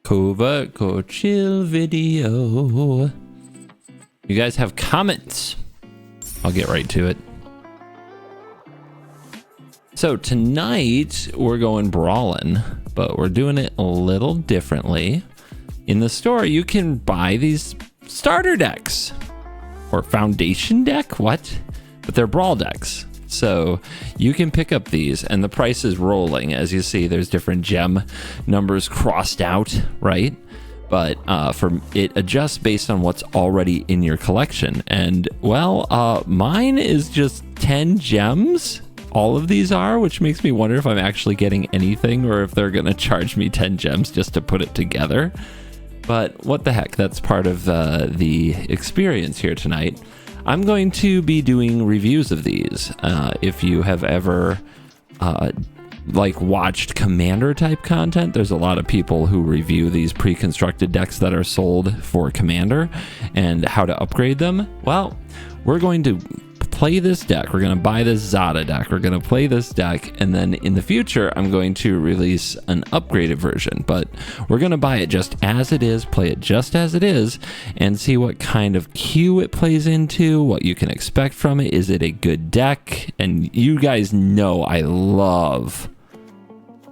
Covert chill video. You guys have comments? I'll get right to it. So tonight we're going brawling, but we're doing it a little differently. In the store, you can buy these starter decks or foundation deck. What? But they're brawl decks. So you can pick up these and the price is rolling. As you see, there's different gem numbers crossed out, right? But it adjusts based on what's already in your collection. And well, mine is just 10 gems. All of these are, which makes me wonder if I'm actually getting anything or if they're going to charge me 10 gems just to put it together. But what the heck, that's part of the experience here tonight. I'm going to be doing reviews of these. If you have ever like watched commander type content, there's a lot of people who review these pre-constructed decks that are sold for commander and how to upgrade them. Well, we're going to play this deck. We're going to buy this Zada deck. We're going to play this deck, and then in the future I'm going to release an upgraded version, but we're going to buy it just as it is, play it just as it is, and see what kind of queue it plays into, what you can expect from it. Is it a good deck? And you guys know I love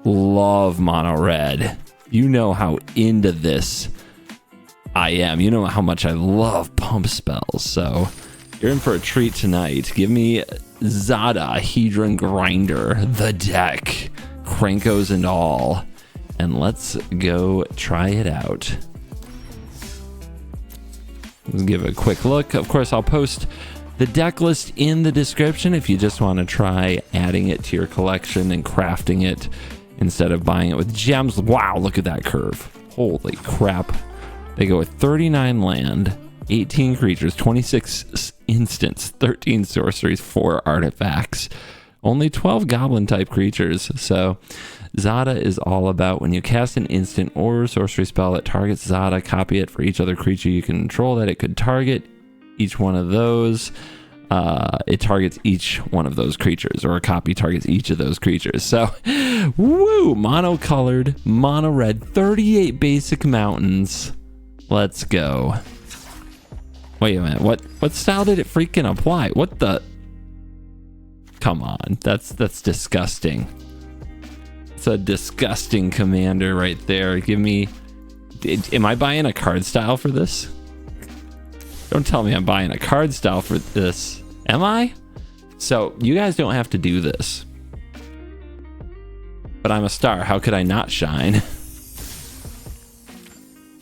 mono red. You know how into this I am. You know how much I love pump spells. So you're in for a treat tonight. Give me Zada, Hedron Grinder, the deck, Crankos and all. And let's go try it out. Let's give it a quick look. Of course, I'll post the deck list in the description if you just want to try adding it to your collection and crafting it instead of buying it with gems. Wow, look at that curve. Holy crap. They go with 39 land, 18 creatures, 26 instants, 13 sorceries, 4 artifacts, only 12 goblin type creatures. So Zada is all about when you cast an instant or sorcery spell that targets Zada, copy it for each other creature you can control that it could target. Each one of those, it targets each one of those creatures, or a copy targets each of those creatures. So woo, mono colored, mono red, 38 basic mountains. Let's go. Wait a minute, what style did it freaking apply? What the? Come on, that's disgusting. It's a disgusting commander right there. Give me, am I buying a card style for this? Don't tell me I'm buying a card style for this. Am I? So you guys don't have to do this. But I'm a star, how could I not shine?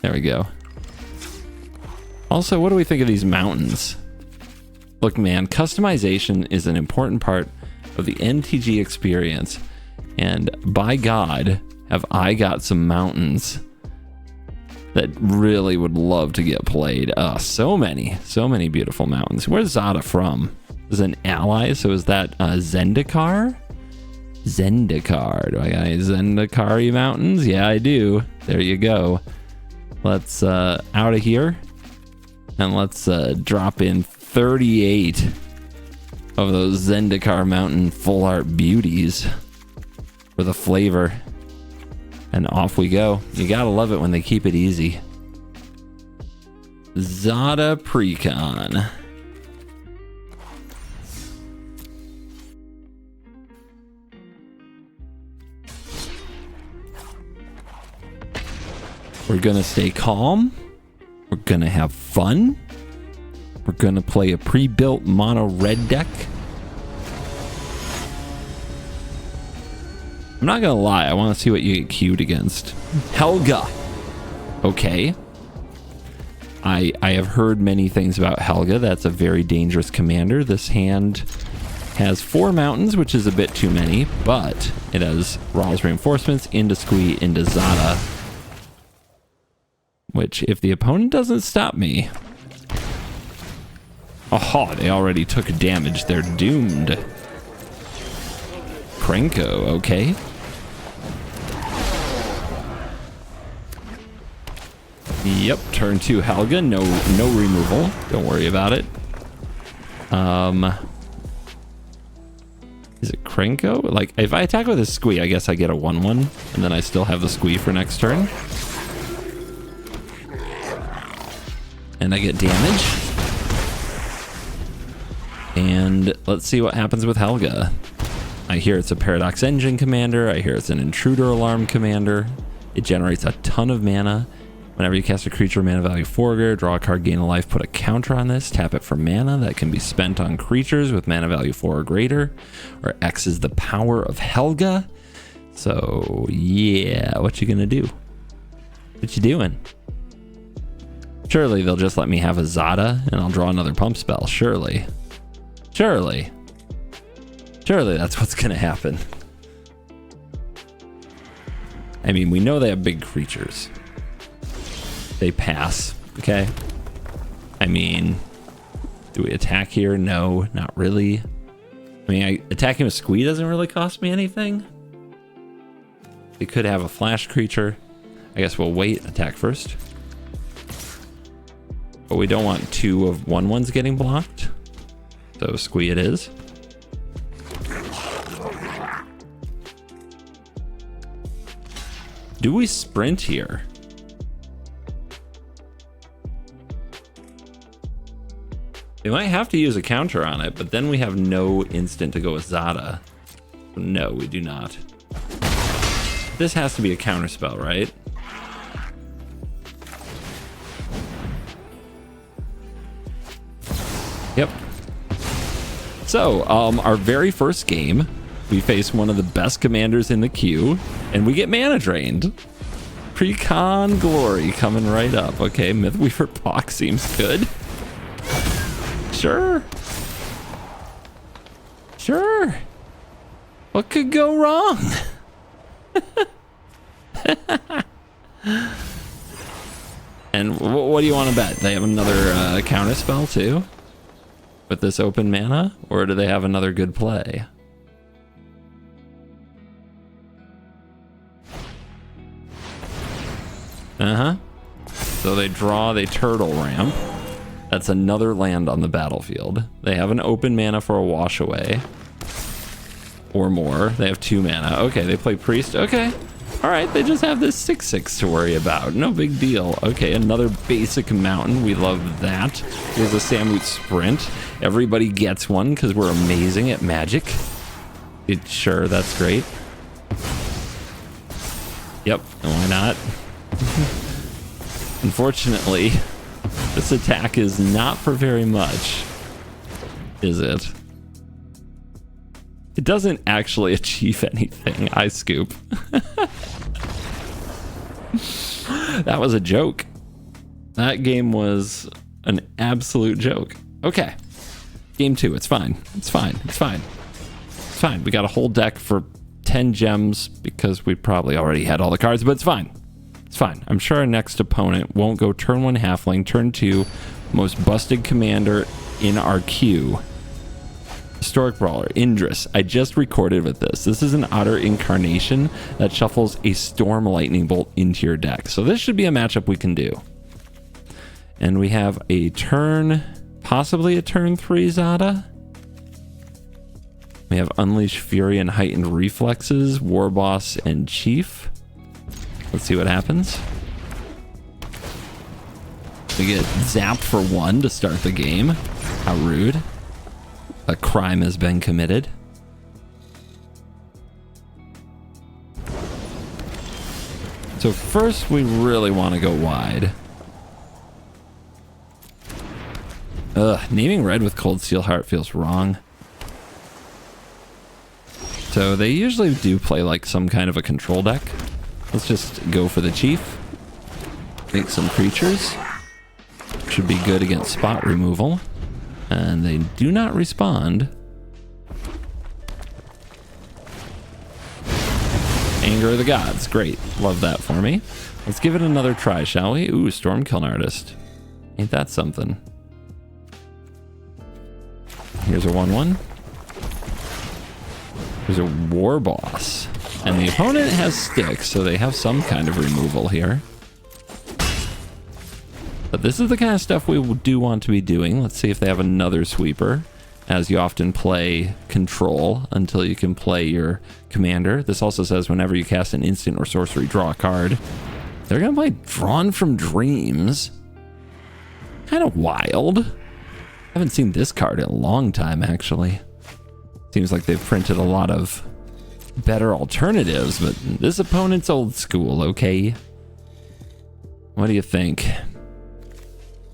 There we go. Also, what do we think of these mountains? Look, man, customization is an important part of the MTG experience. And by God, have I got some mountains that really would love to get played. So many beautiful mountains. Where's Zada from? Is it an ally? So is that Zendikar? Zendikar. Do I got any Zendikar mountains? Yeah, I do. There you go. Let's out of here. And let's drop in 38 of those Zendikar Mountain full art beauties for the flavor. And off we go. You gotta love it when they keep it easy. Zada Precon. We're gonna stay calm. We're gonna have fun. We're gonna play a pre-built mono red deck. I'm not gonna lie, I want to see what you get queued against. Helga. Okay. I have heard many things about Helga. That's a very dangerous commander. This hand has 4 mountains, which is a bit too many, but it has Raw's Reinforcements, into Squee, into Zada. Which, if the opponent doesn't stop me... Oh, they already took damage. They're doomed. Cranko, okay. Yep, turn 2 Helga. No removal. Don't worry about it. Is it Cranko? Like, if I attack with a Squee, I guess I get a 1/1, and then I still have the Squee for next turn. And I get damage. And let's see what happens with Helga. I hear it's a Paradox Engine commander. I hear it's an Intruder Alarm commander. It generates a ton of mana. Whenever you cast a creature, mana value 4 or greater, draw a card, gain a life, put a counter on this, tap it for mana that can be spent on creatures with mana value 4 or greater, or X is the power of Helga. So yeah, what you gonna do? What you doing? Surely they'll just let me have a Zada and I'll draw another pump spell. Surely that's what's gonna happen. I mean, we know they have big creatures. They pass, okay? I mean, do we attack here? No, not really. I mean, attacking with Squee doesn't really cost me anything. They could have a flash creature. I guess we'll wait, attack first. But we don't want 2 of 1/1s getting blocked. So Squee it is. Do we sprint here? They might have to use a counter on it, but then we have no instant to go with Zada. No, we do not. This has to be a counter spell, right? Yep. So, our very first game, we face one of the best commanders in the queue, and we get mana drained. Precon Glory coming right up. Okay, Mythweaver Pock seems good. Sure. What could go wrong? And what do you want to bet? They have another counter spell too? With this open mana? Or do they have another good play? So they draw, they turtle ramp. That's another land on the battlefield. They have an open mana for a wash away. Or more. They have 2 mana. Okay, they play priest. Okay. Alright, they just have this 6/6 to worry about. No big deal. Okay, another basic mountain. We love that. Here's a Samut Sprint. Everybody gets one because we're amazing at magic. Sure, that's great. Yep, why not? Unfortunately, this attack is not for very much, is it? It doesn't actually achieve anything. I scoop. That was a joke. That game was an absolute joke. Okay. Game 2, it's fine. It's fine. We got a whole deck for 10 gems because we probably already had all the cards, but it's fine. It's fine. I'm sure our next opponent won't go turn 1 halfling, turn 2 most busted commander in our queue. Historic Brawler, Indris. I just recorded with this. This is an Otter Incarnation that shuffles a Storm Lightning Bolt into your deck. So this should be a matchup we can do. And we have a turn, possibly a turn 3 Zada. We have Unleash Fury and Heightened Reflexes, Warboss and Chief. Let's see what happens. We get zapped for 1 to start the game. How rude. A crime has been committed. So first we really want to go wide. Naming red with Cold Steel Heart feels wrong. So they usually do play like some kind of a control deck. Let's just go for the Chief. Make some creatures. Should be good against spot removal. And they do not respond. Anger of the Gods. Great. Love that for me. Let's give it another try, shall we? Ooh, Stormkiln Artist. Ain't that something? Here's a 1/1. Here's a Warboss. And the opponent has sticks, so they have some kind of removal here. But this is the kind of stuff we do want to be doing. Let's see if they have another sweeper, as you often play control until you can play your commander. This also says whenever you cast an instant or sorcery, draw a card. They're going to play Drawn from Dreams. kind of wild. I haven't seen this card in a long time, actually. Seems like they've printed a lot of better alternatives, but this opponent's old school, okay? What do you think?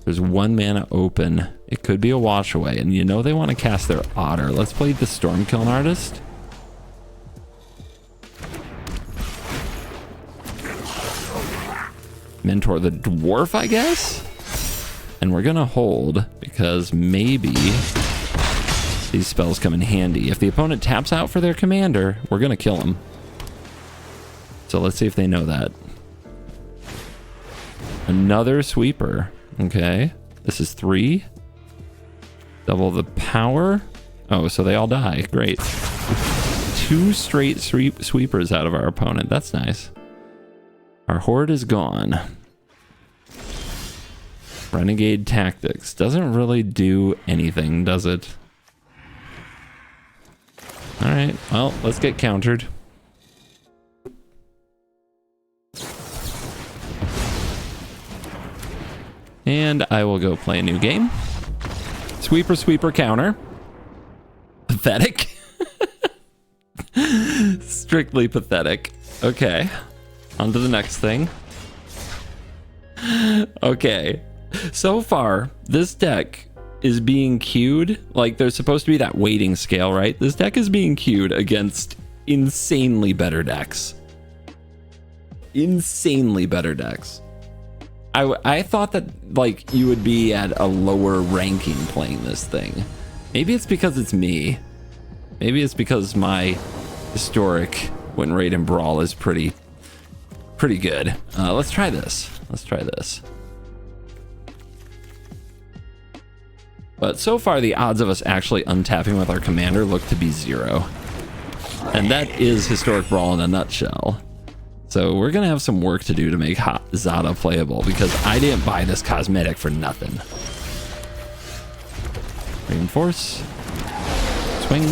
There's 1 mana open. It could be a wash away, and you know they want to cast their Otter. Let's play the Stormkiln Artist. Mentor the Dwarf, I guess? And we're gonna hold, because maybe these spells come in handy. If the opponent taps out for their commander, we're gonna kill him. So let's see if they know that. Another sweeper. Okay. This is 3. Double the power. Oh, so they all die. Great. 2 straight sweepers out of our opponent. That's nice. Our horde is gone. Renegade Tactics. Doesn't really do anything, does it? Alright, well, let's get countered. And I will go play a new game. Sweeper, sweeper, counter. Pathetic. Strictly pathetic. Okay. On to the next thing. Okay. So far, this deck is being queued. Like, there's supposed to be that weighting scale, right? This deck is being queued against insanely better decks. Insanely better decks. I thought that, like, you would be at a lower ranking playing this thing. Maybe it's because it's me. Maybe it's because my historic win rate in Brawl is pretty good. Let's try this. Let's try this. But so far, the odds of us actually untapping with our commander look to be 0. And that is historic Brawl in a nutshell. So we're going to have some work to do to make Zada playable, because I didn't buy this cosmetic for nothing. Reinforce. Swing.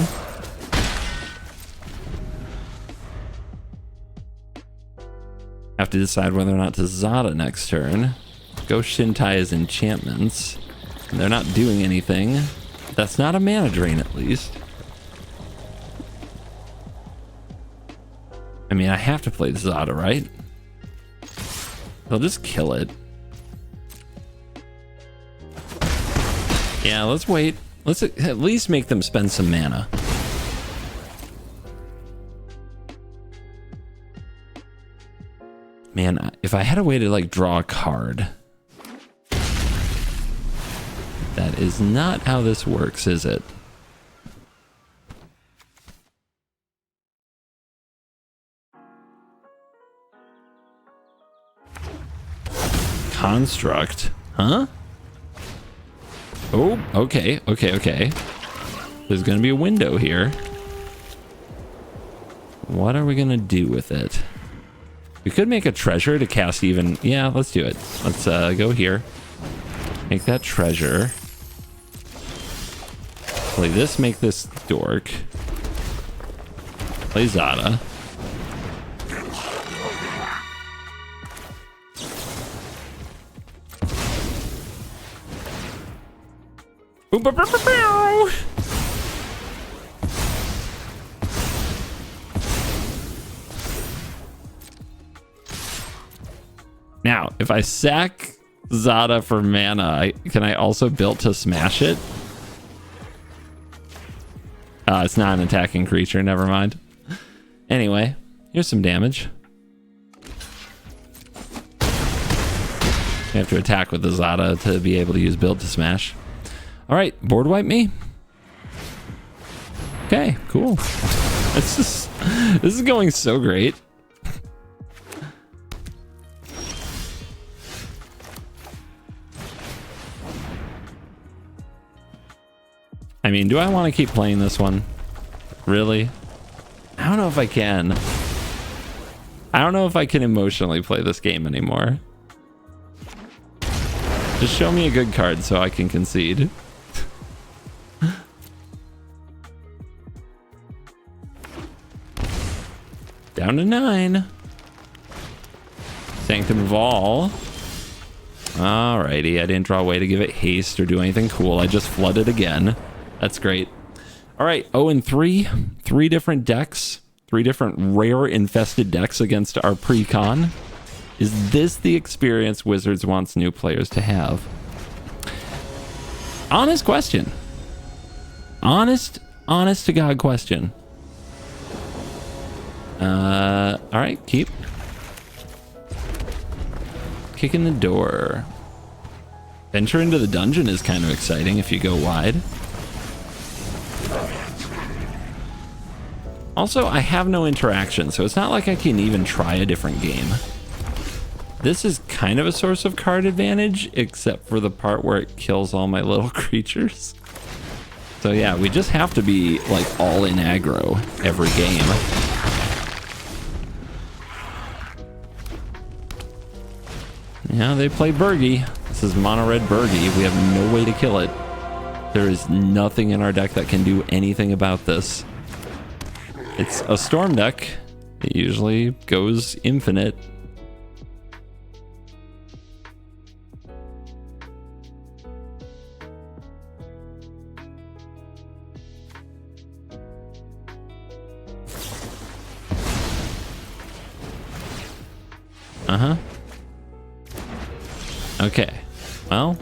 Have to decide whether or not to Zada next turn. Go Shintai as enchantments. And they're not doing anything. That's not a mana drain, at least. I mean, I have to play the Zada, right? They'll just kill it. Yeah, let's wait. Let's at least make them spend some mana. Man, if I had a way to, like, draw a card. That is not how this works, is it? Construct? Huh? Oh, okay. There's gonna be a window here. What are we gonna do with it? We could make a treasure to cast even... Yeah, let's do it. Let's go here. Make that treasure. Play this, make this dork. Play Zada. Now, if I sack Zada for mana, can I also build to smash it? It's not an attacking creature, never mind. Anyway, here's some damage. You have to attack with the Zada to be able to use build to smash. All right, board wipe me. Okay, cool. This is going so great. I mean, do I want to keep playing this one? Really? I don't know if I can. I don't know if I can emotionally play this game anymore. Just show me a good card so I can concede. Down to 9. Sanctum of All. Alrighty, I didn't draw a way to give it haste or do anything cool. I just flooded again. That's great. All right, 0-3. 3 different decks. 3 different rare infested decks against our precon. Is this the experience Wizards wants new players to have? Honest question. Honest to God question. All right, keep. Kicking the door. Venture into the dungeon is kind of exciting if you go wide. Also, I have no interaction, so it's not like I can even try a different game. This is kind of a source of card advantage, except for the part where it kills all my little creatures. So yeah, we just have to be like all in aggro every game. Yeah, they play Burgie. This is mono red Burgie. We have no way to kill it. There is nothing in our deck that can do anything about this. It's a storm deck. It usually goes infinite. Okay, well.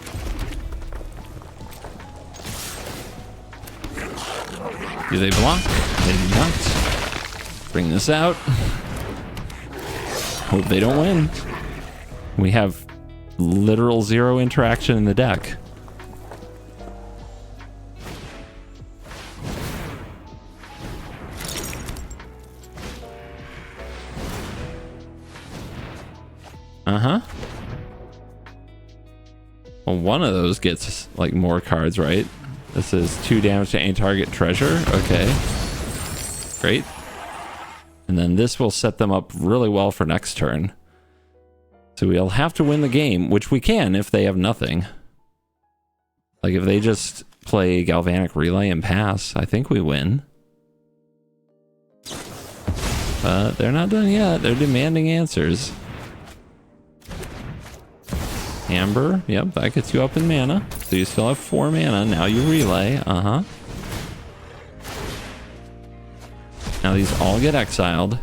Do they block? They do not. Bring this out. Hope they don't win. We have literal 0 interaction in the deck. Well, one of those gets like more cards, right? This is 2 damage to any target treasure. Okay, great. And then this will set them up really well for next turn. So we'll have to win the game, which we can if they have nothing. Like if they just play Galvanic Relay and pass, I think we win. But they're not done yet. They're demanding answers. Amber, yep, that gets you up in mana. So you still have 4 mana. Now you relay. Now these all get exiled.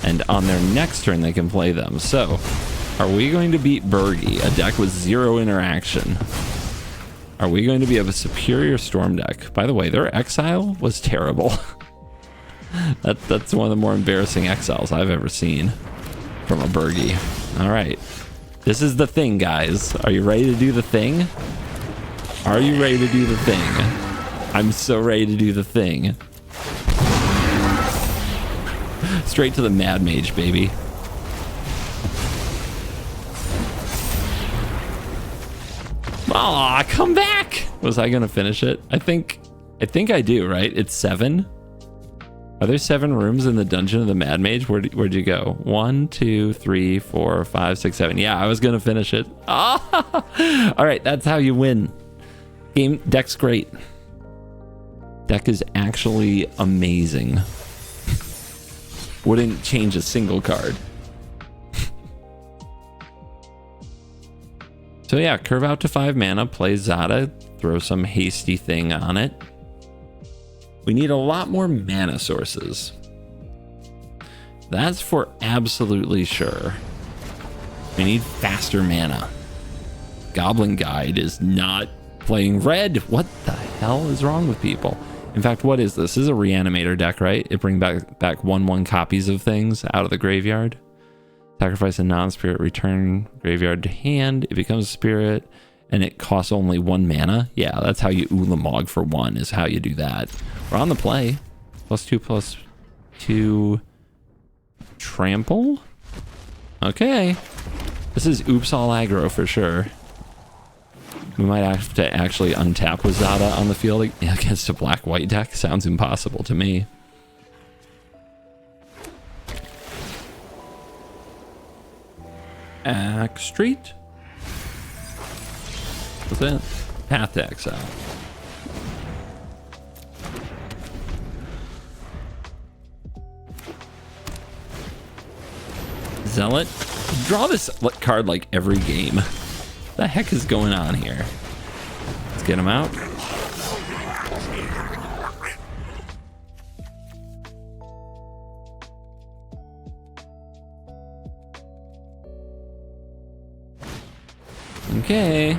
And on their next turn, they can play them. So, are we going to beat Burgie, a deck with 0 interaction? Are we going to be a superior Storm deck? By the way, their exile was terrible. That's one of the more embarrassing exiles I've ever seen from a Burgie. All right. This is the thing, guys. Are you ready to do the thing? Are you ready to do the thing? I'm so ready to do the thing. Straight to the Mad Mage, baby. Aw, come back! Was I gonna finish it? I think I do, right? It's 7. Are there 7 rooms in the dungeon of the Mad Mage? Where'd you go? 1, 2, 3, 4, 5, 6, 7. Yeah, I was gonna finish it. Oh! All right, that's how you win. Deck's great. Deck is actually amazing. Wouldn't change a single card. So yeah, curve out to 5 mana, play Zada, throw some hasty thing on it. We need a lot more mana sources. That's for absolutely sure. We need faster mana. Goblin Guide is not playing red. What the hell is wrong with people? In fact, what is this? This is a reanimator deck, right? It brings back 1/1 copies of things out of the graveyard. Sacrifice a non-spirit, return graveyard to hand. It becomes a spirit, and it costs only 1 mana. Yeah, that's how you Ulamog for 1, is how you do that. We're on the play. +2/+2 trample. Okay. This is oops all aggro for sure. We might have to actually untap with Zada on the field against a black-white deck. Sounds impossible to me. Axe Street. What's that? Path to Exile. Zealot. Draw this card like every game. The heck is going on here? Let's get him out. Okay.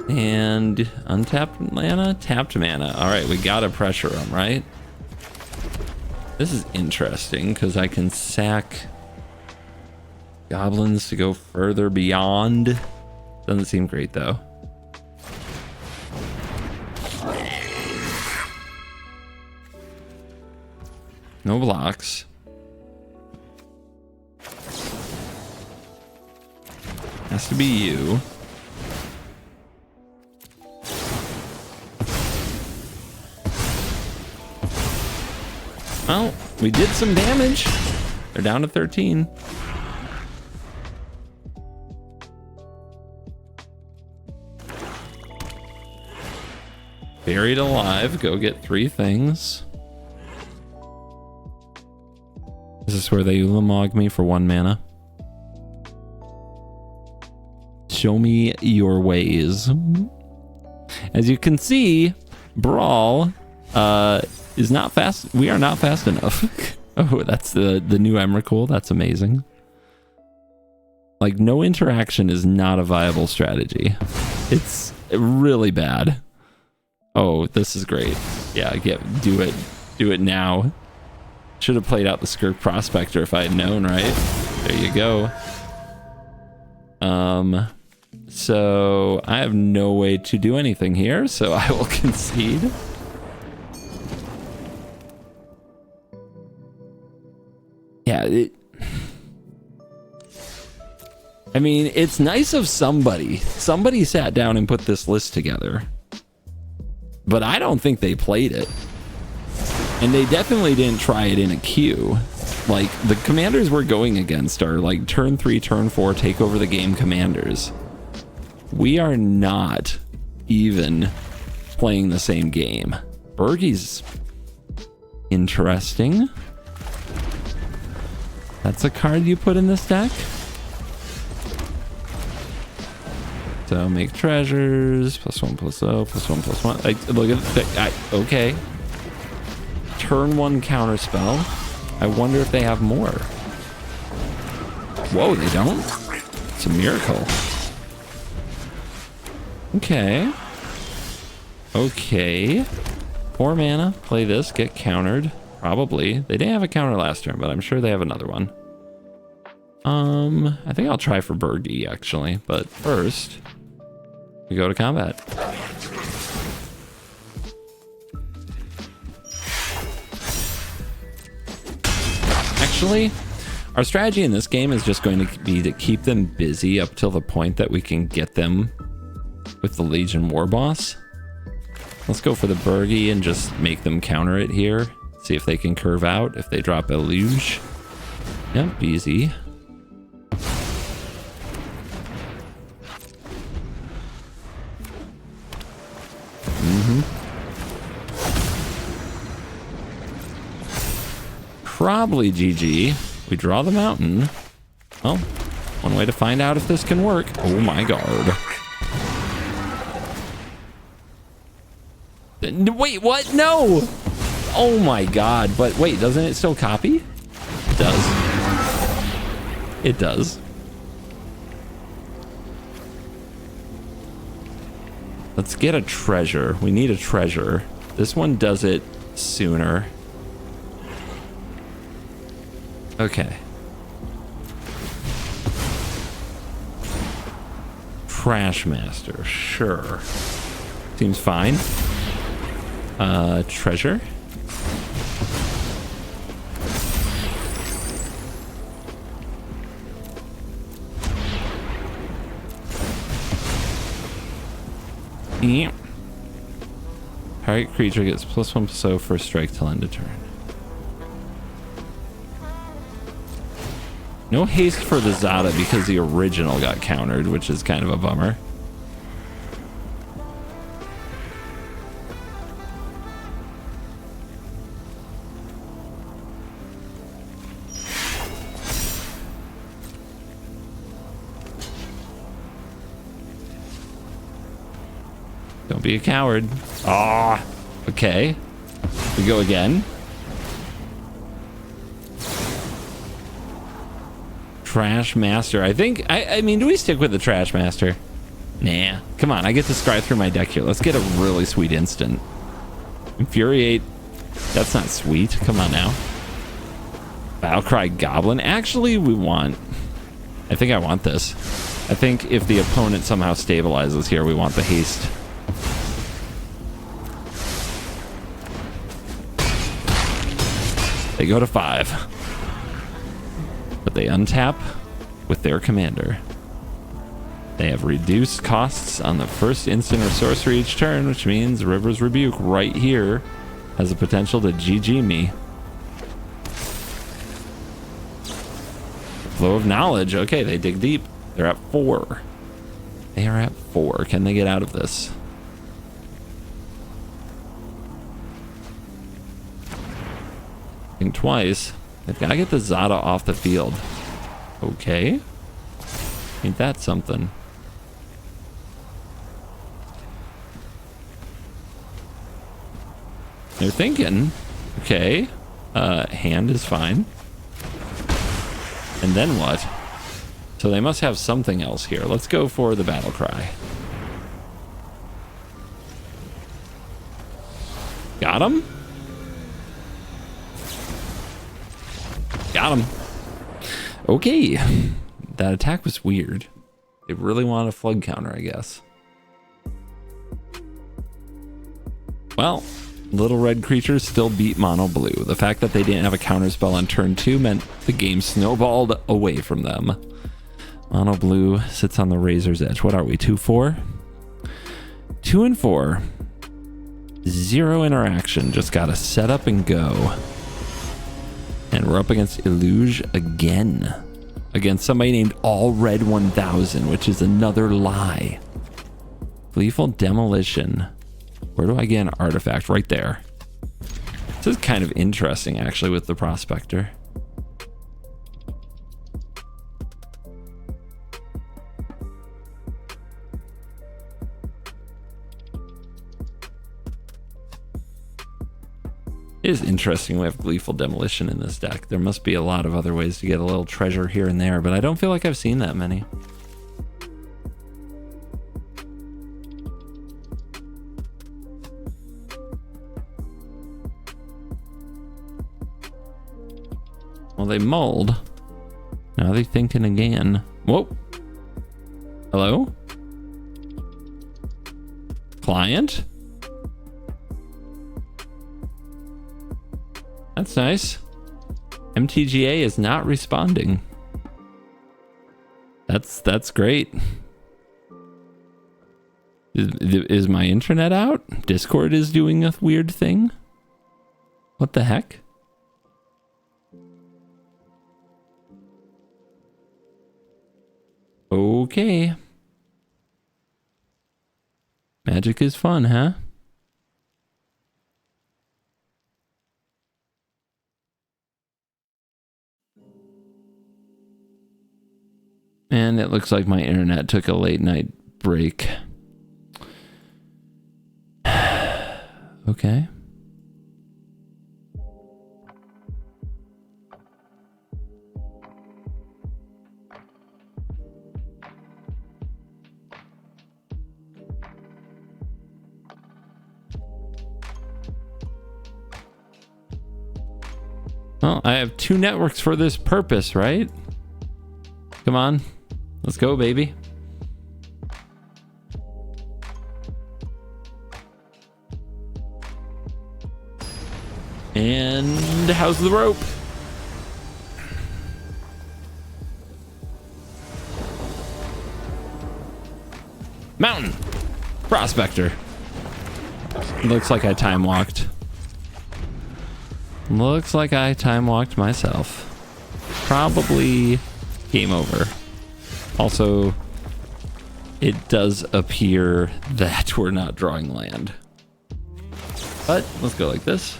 And untapped mana, tapped mana. All right, we gotta pressure them, right? This is interesting because I can sack goblins to go further beyond. Doesn't seem great though. No blocks. Has to be you. Well, we did some damage. They're down to 13. Buried alive. Go get 3 things. Is this where they Ulamog me for 1 mana? Show me your ways. As you can see, Brawl is not fast. We are not fast enough. Oh, that's the new Emrakul. That's amazing. Like, no interaction is not a viable strategy. It's really bad. Oh, this is great. Yeah, do it now. Should have played out the Skirk Prospector if I had known, right? There you go. So I have no way to do anything here, so I will concede. Yeah, I mean, it's nice of somebody. Somebody sat down and put this list together. But I don't think they played it. And they definitely didn't try it in a queue. Like, the commanders we're going against are like turn 3, turn 4, take over the game commanders. We are not even playing the same game. Bergie's interesting. That's a card you put in this deck. So make treasures, +1, +0, +1, +1. Look at that. Okay. Turn 1 counter spell. I wonder if they have more. Whoa, they don't? It's a miracle. Okay. Okay. 4 mana. Play this. Get countered. Probably. They didn't have a counter last turn, but I'm sure they have another one. I think I'll try for Bergie, actually. But first, we go to combat. Actually, our strategy in this game is just going to be to keep them busy up till the point that we can get them with the Legion War Boss. Let's go for the Bergie and just make them counter it here. See if they can curve out, if they drop a luge. Yep, easy. Probably GG. We draw the mountain. Well, one way to find out if this can work. Oh my god. Wait, what? No! Oh my god. But wait, doesn't it still copy? It does. It does. Let's get a treasure. We need a treasure. This one does it sooner. Okay. Trash Master, sure. Seems fine. Treasure. Yeah. Target creature gets +1/+0 for a strike till end of turn. No haste for the Zada because the original got countered, which is kind of a bummer. Don't be a coward. Ah, okay. We go again. Trash Master. I think, I mean, do we stick with the Trash Master? Nah. Come on, I get to scry through my deck here. Let's get a really sweet instant. Infuriate. That's not sweet. Come on now. Battlecry Goblin. Actually, I think I want this. I think if the opponent somehow stabilizes here, we want the haste. They go to 5. But they untap with their commander. They have reduced costs on the first instant or sorcery each turn, which means River's Rebuke right here has the potential to GG me. Flow of Knowledge. Okay, they dig deep. They're at 4. They are at 4. Can they get out of this? Think twice. They've got to get the Zada off the field. Okay. Ain't that something? They're thinking. Okay. Hand is fine. And then what? So they must have something else here. Let's go for the battle cry. Got him? Got him. Okay. That attack was weird. They really want a flood counter, I guess. Well, little red creatures still beat mono blue. The fact that they didn't have a counter spell on turn 2 meant the game snowballed away from them. Mono blue sits on the razor's edge. What are we? 2-4? 2 and 4. 0 interaction. Just gotta set up and go. And we're up against Illuge again. Against somebody named All Red 1000, which is another lie. Gleeful Demolition. Where do I get an artifact? Right there. This is kind of interesting, actually, with the Prospector. It is interesting we have Gleeful Demolition in this deck. There must be a lot of other ways to get a little treasure here and there, but I don't feel like I've seen that many. Well, they mulled. Now they're thinking again. Whoa. Hello? Client? That's nice. MTGA is not responding. That's great. Is my internet out? Discord is doing a weird thing? What the heck? Okay. Magic is fun, huh? And it looks like my internet took a late night break. Okay. Well, I have 2 networks for this purpose, right? Come on. Let's go, baby. And how's the rope? Mountain. Prospector. Looks like I time walked. Looks like I time walked myself. Probably game over. Also, it does appear that we're not drawing land. But let's go like this.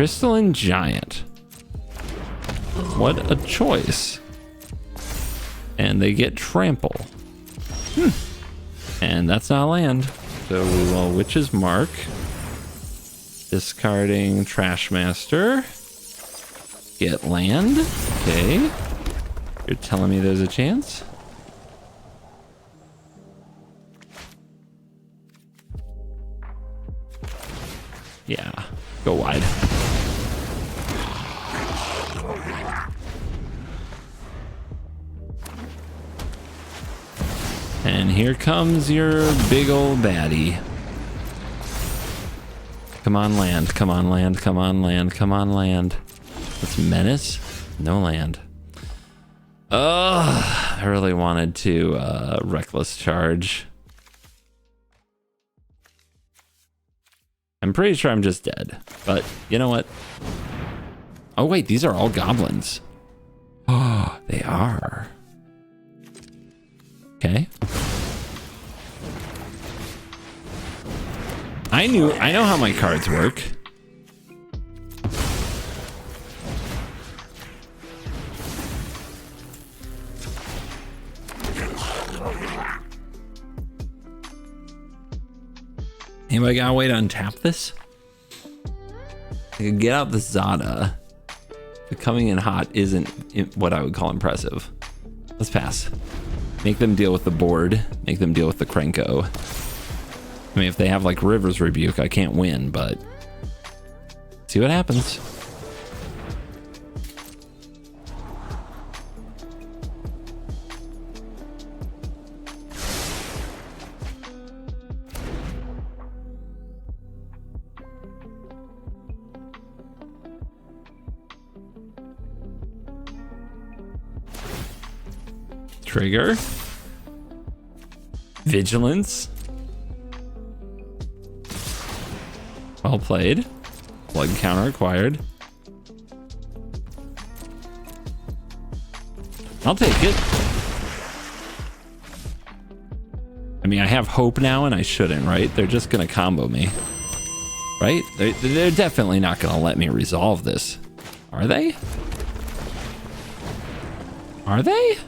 Crystalline Giant. What a choice. And they get Trample. And that's not land. So we will Witch's Mark. Discarding Trash Master. Get land. Okay. You're telling me there's a chance? Yeah. Go wide. And here comes your big old baddie. Come on, land. Come on, land. Come on, land. Come on, land. Let's menace. No land. I really wanted to reckless charge. I'm pretty sure I'm just dead. But you know what? Oh, wait. These are all goblins. Oh, they are. Okay. I know how my cards work. Anybody got a way to untap this? I can get out the Zada. But coming in hot isn't what I would call impressive. Let's pass. Make them deal with the board. Make them deal with the Krenko. I mean, if they have like River's Rebuke, I can't win, but see what happens. Trigger. Vigilance. Well played. Plug counter acquired. I'll take it. I mean, I have hope now and I shouldn't, right? They're just gonna combo me. Right? They're definitely not gonna let me resolve this. Are they? Are they?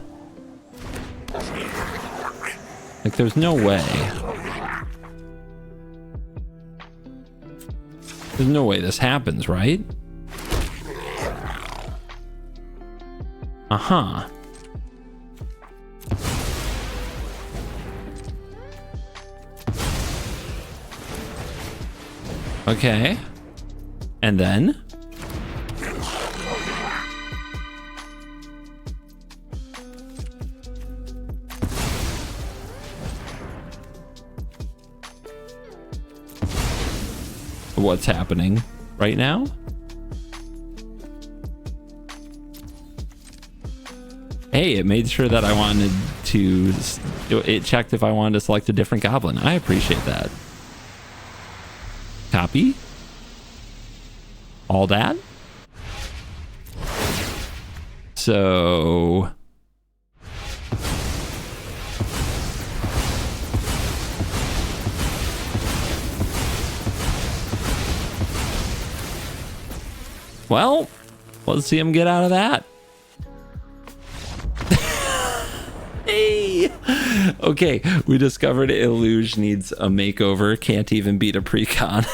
Like, there's no way. There's no way this happens, right? Uh-huh. Okay. And then? What's happening right now? Hey, it made sure that I wanted to... It checked if I wanted to select a different goblin. I appreciate that. Copy. All that. So... Well, let's see him get out of that. Hey! Okay, we discovered Illuge needs a makeover. Can't even beat a precon.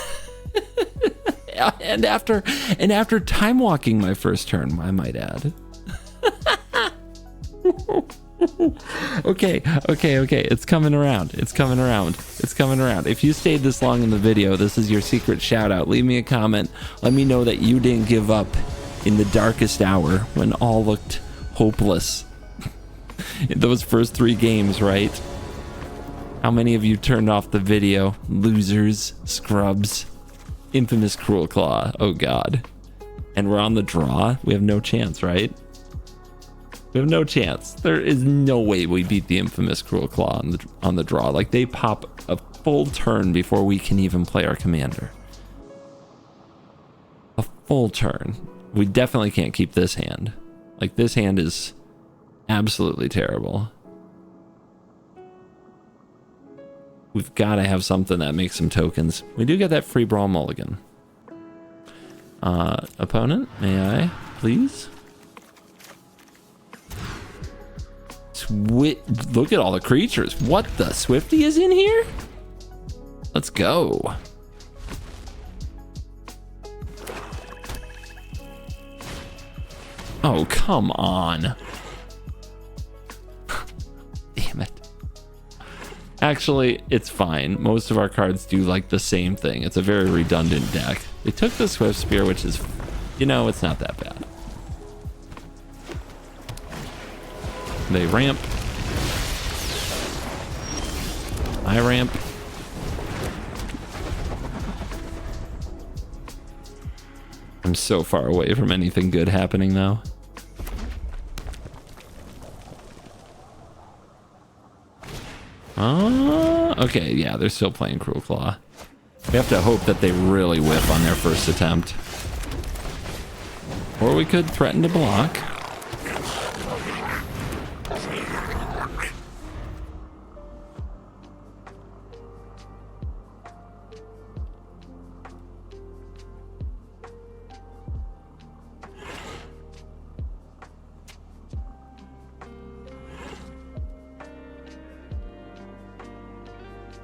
and after time walking my first turn, I might add. Okay. It's coming around. It's coming around. If you stayed this long in the video, this is your secret shout out. Leave me a comment. Let me know that you didn't give up in the darkest hour when all looked hopeless. In those first 3 games, right? How many of you turned off the video? Losers, scrubs, infamous Cruel Claw. Oh God. And we're on the draw. We have no chance, right? We have no chance. There is no way we beat the infamous Cruel Claw on the draw. Like, they pop a full turn before we can even play our commander. A full turn. We definitely can't keep this hand. Like, this hand is absolutely terrible. We've got to have something that makes some tokens. We do get that free Brawl mulligan. Opponent, may I, please? Look at all the creatures. What the? Swifty is in here? Let's go. Oh, come on. Damn it. Actually, it's fine. Most of our cards do like the same thing. It's a very redundant deck. They took the Swift Spear, which is, you know, it's not that bad. They ramp. I ramp. I'm so far away from anything good happening now. Okay, yeah, they're still playing Cruel Claw. We have to hope that they really whiff on their first attempt. Or we could threaten to block.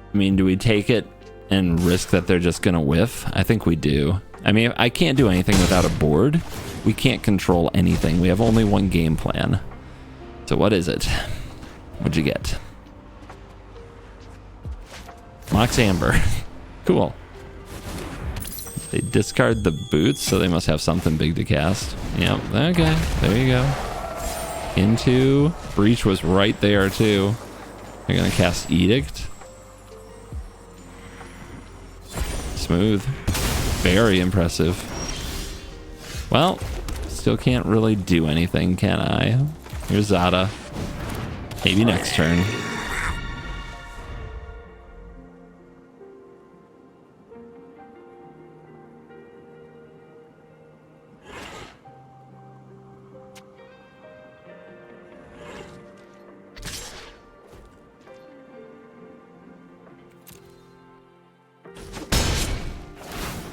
I mean, do we take it and risk that they're just gonna whiff? I think we do. I mean, I can't do anything without a board. We can't control anything. We have only one game plan. So what is it? What'd you get? Mox Amber. Cool. They discard the boots, so they must have something big to cast. Yep, okay, there you go. Into Breach was right there too. They're gonna cast Edict. Smooth. Very impressive. Well, still can't really do anything, can I? Here's Zada. Maybe next turn.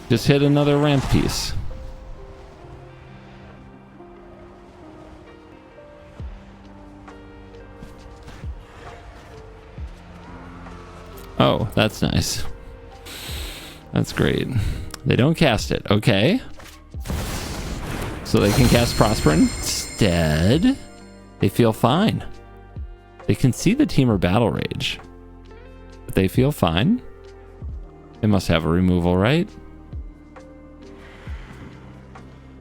Just hit another ramp piece. Oh, that's nice. That's great. They don't cast it. Okay. So they can cast Prosper instead. They feel fine. They can see the Teamer Battle Rage. But they feel fine. They must have a removal, right?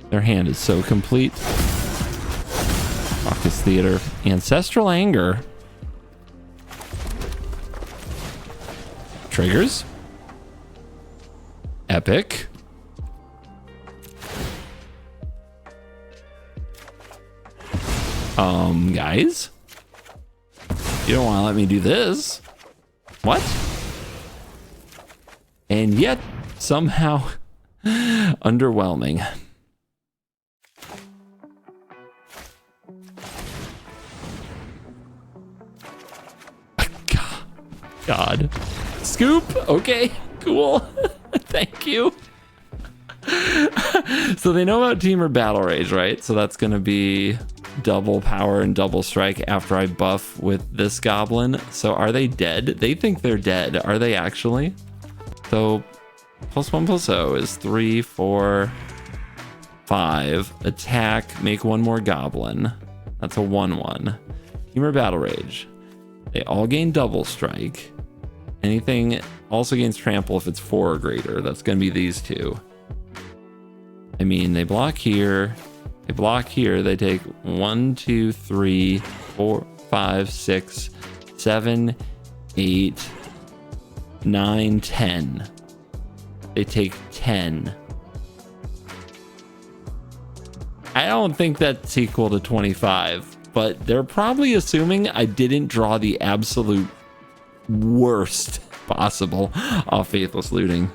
Their hand is so complete. Raucous Theater. Ancestral Anger. Triggers. Epic. Guys? You don't want to let me do this. What? And yet, somehow, underwhelming. God. Scoop? Okay, cool. Thank you. So they know about Teamer Battle Rage, right? So that's going to be double power and double strike after I buff with this goblin. So are they dead? They think they're dead. Are they actually? So +1/+0 is 3, 4, 5. Attack, make one more goblin. That's a 1/1. Teamer Battle Rage. They all gain double strike. Anything also gains trample if it's 4 or greater. That's going to be these two. I mean, they block here. They block here. They take 1, 2, 3, 4, 5, 6, 7, 8, 9, 10. They take 10. I don't think that's equal to 25, but they're probably assuming I didn't draw the absolute worst possible off Faithless Looting.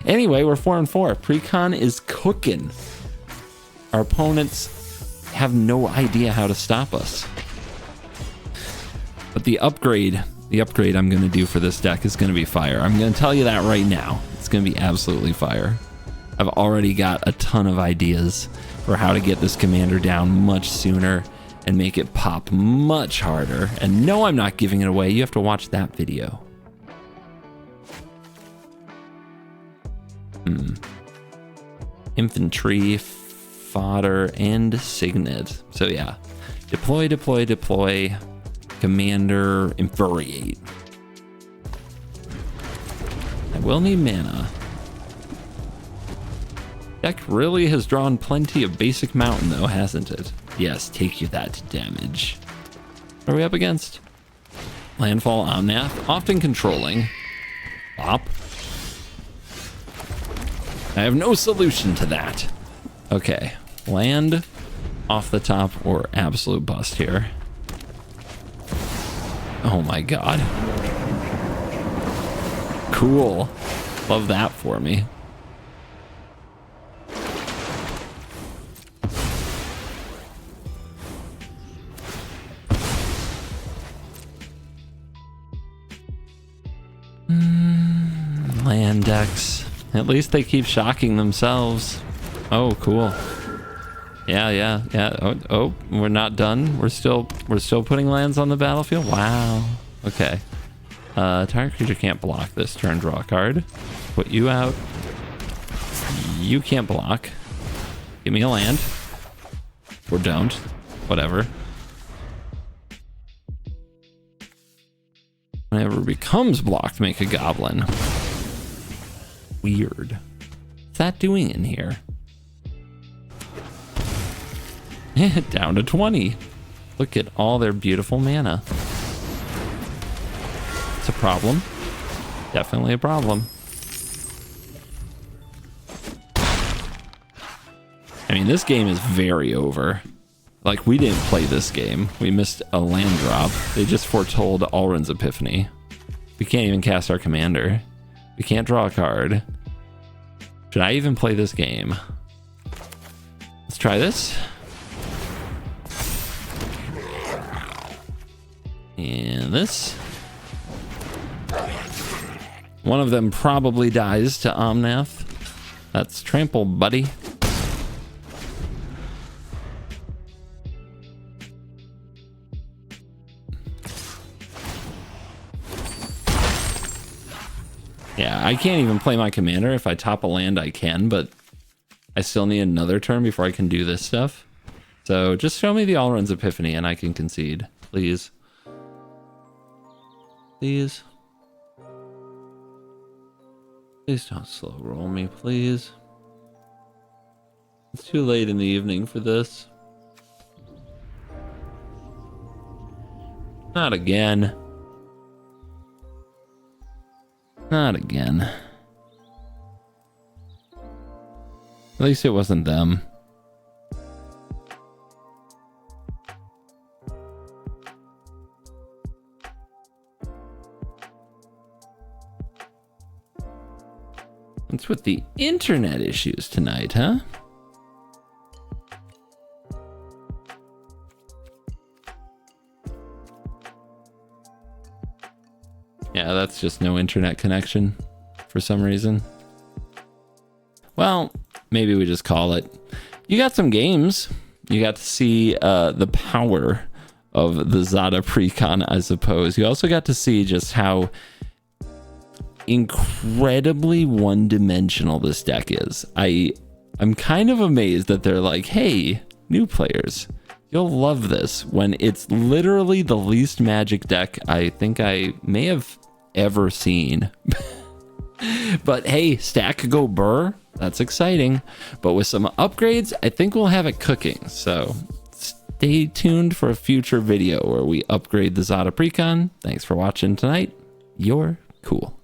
Anyway, we're 4-4. Precon is cooking. Our opponents have no idea how to stop us. But the upgrade The upgrade I'm going to do for this deck is going to be fire. I'm going to tell you that right now. It's going to be absolutely fire. I've already got a ton of ideas for how to get this commander down much sooner and make it pop much harder. And no, I'm not giving it away. You have to watch that video. Infantry, fodder, and signet. So yeah, deploy, deploy, deploy. Commander, infuriate. I will need mana. Deck really has drawn plenty of basic mountain though, hasn't it? Yes, take you that damage. What are we up against? Landfall Omnath, often controlling. Bop. I have no solution to that. Okay, land off the top or absolute bust here. Oh my god. Cool. Love that for me. Land decks. At least they keep shocking themselves. Oh, cool. Yeah. Oh, we're not done. We're still putting lands on the battlefield. Wow. Okay. Target creature can't block this turn. Draw a card. Put you out. You can't block. Give me a land. Or don't. Whatever. Whenever it becomes blocked, make a goblin. Weird. What's that doing in here? Down to 20. Look at all their beautiful mana. It's a problem. Definitely a problem. I mean, this game is very over. Like, we didn't play this game. We missed a land drop. They just foretold Alrund's Epiphany. We can't even cast our commander. We can't draw a card. Should I even play this game? Let's try this. And this. One of them probably dies to Omnath. That's trample, buddy. Yeah, I can't even play my commander. If I top a land, I can, but I still need another turn before I can do this stuff. So just show me the Alrund's Epiphany and I can concede, please. Please. Please don't slow roll me, please. It's too late in the evening for this. Not again. Not again. At least it wasn't them. What's with the internet issues tonight, huh? Yeah, that's just no internet connection for some reason. Well, maybe we just call it. You got some games. You got to see the power of the Zada precon, I suppose. You also got to see just how incredibly one-dimensional this deck is. I'm kind of amazed that they're like, hey, new players, you'll love this, when it's literally the least magic deck I think I may have ever seen. But hey, stack go burr, that's exciting. But with some upgrades, I think we'll have it cooking. So stay tuned for a future video where we upgrade the Zada precon. Thanks for watching tonight. You're cool.